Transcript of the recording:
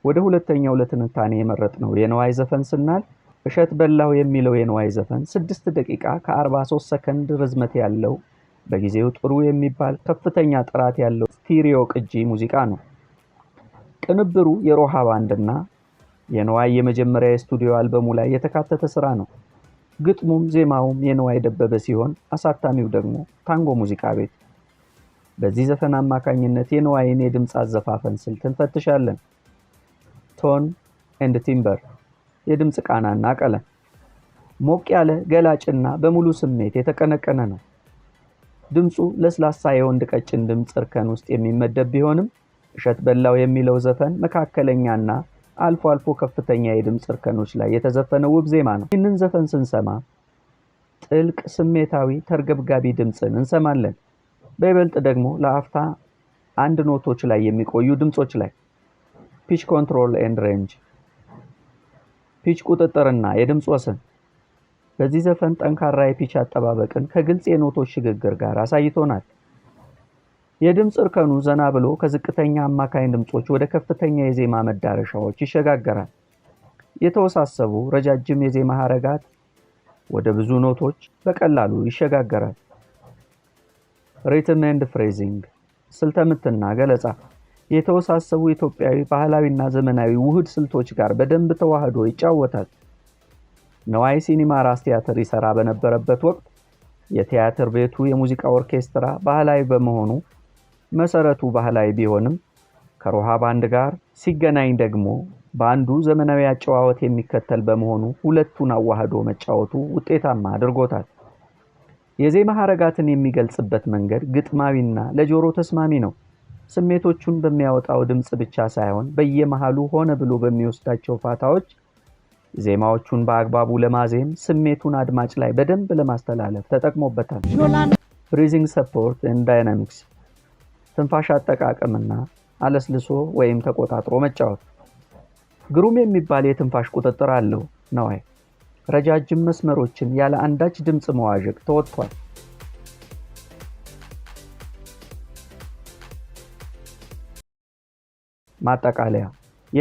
ወደ ሁለተኛው ለትንታኔ የመረጥነው የነዋይ ዘፈን ስናል እሸት በላሁ የሚለው የነዋይ ዘፈን 6 ደቂቃ ከ43 ሰከንድ ርዝመት ያለው በጊዜው ጥሩ የሚባል ከፍተኛ ጥራት ያለው ስቴሪዮ ቅጂ ሙዚቃ ነው። ቅንብሩ የሮሃ ባንድና የነዋይ የመጀመሪያ የስቱዲዮ አልበሙ ላይ የተካተተ ስራ ነው። ግጥሙም ዜማውም የነዋይ ደበበ ሲሆን አሳታሚው ደግሞ ታንጎ ሙዚቃ ቤት። በዚህ ዘፈን አማካኝነት የነዋይን የድምጽ አዘፋፈን ስልት እንፈትሻለን። ቶን ኤንድ ቲምበር የድምጽ ቃናና ቀለም ሞቅ ያለ ገላጭና በሙሉ ስሜት የተቀነቀነ ነው። ድምጹ ለስላሳ የወንድ ቀጭን ድምጽ እርከን ውስጥ የሚመደብ ቢሆንም እሸት በላው የሚለው ዘፈን መካከለኛና አልፎ አልፎ ከፍተኛ የድምጽ እርከኖች ላይ የተዘፈነ ውብ ዜማ ነው። ይህንን ዘፈን ስንሰማ ጥልቅ ስሜታዊ ተርገብጋቢ ድምጽን እንሰማለን። በይበልጥ ደግሞ ለአፍታ አንድ ኖቶች ላይ የሚቆዩ ድምጾች ላይ ፒች ኮንትሮል ኤንድ ሬንጅ ፒች ቁጥጥርና የድምጽ ወሰን በዚህ ዘፈን ጠንካራ የፒች አጠባበቅን ከግልጽ የኖቶች ሽግግር ጋር አሳይቶናል። የድምጽ እርከኑ ዘና ብሎ ከዝቅተኛ አማካኝ ድምጾች ወደ ከፍተኛ የዜማ መዳረሻዎች ይሸጋገራል። የተወሳሰቡ ረጃጅም የዜማ ሐረጋት ወደ ብዙ ኖቶች በቀላሉ ይሸጋገራል። ሪትም ኤንድ ፍሬዚንግ ስልተ ምትና ገለጻ የተወሳሰቡ ኢትዮጵያዊ ባህላዊና ዘመናዊ ውህድ ስልቶች ጋር በደንብ ተዋህዶ ይጫወታል። ነዋይ ሲኒማ ራስ ቲያትር ይሰራ በነበረበት ወቅት የቲያትር ቤቱ የሙዚቃ ኦርኬስትራ ባህላዊ በመሆኑ መሰረቱ ባህላዊ ቢሆንም ከሮሃ ባንድ ጋር ሲገናኝ ደግሞ ባንዱ ዘመናዊ አጨዋወት የሚከተል በመሆኑ ሁለቱን አዋህዶ መጫወቱ ውጤታማ አድርጎታል። የዜማ ሐረጋትን የሚገልጽበት መንገድ ግጥማዊና ለጆሮ ተስማሚ ነው። ስሜቶቹን በሚያወጣው ድምጽ ብቻ ሳይሆን በየመሃሉ ሆነ ብሎ በሚወስዳቸው ፋታዎች ዜማዎቹን በአግባቡ ለማዜም ስሜቱን አድማጭ ላይ በደንብ ለማስተላለፍ ተጠቅሞበታል። ብሪዚንግ ሰፖርት ኤንድ ዳይናሚክስ ትንፋሽ አጠቃቀምና አለስልሶ ወይም ተቆጣጥሮ መጫወት ግሩም የሚባል የትንፋሽ ቁጥጥር አለው። ነዋይ ረጃጅም መስመሮችን ያለ አንዳች ድምጽ መዋዠቅ ተወጥቷል። ማጠቃለያ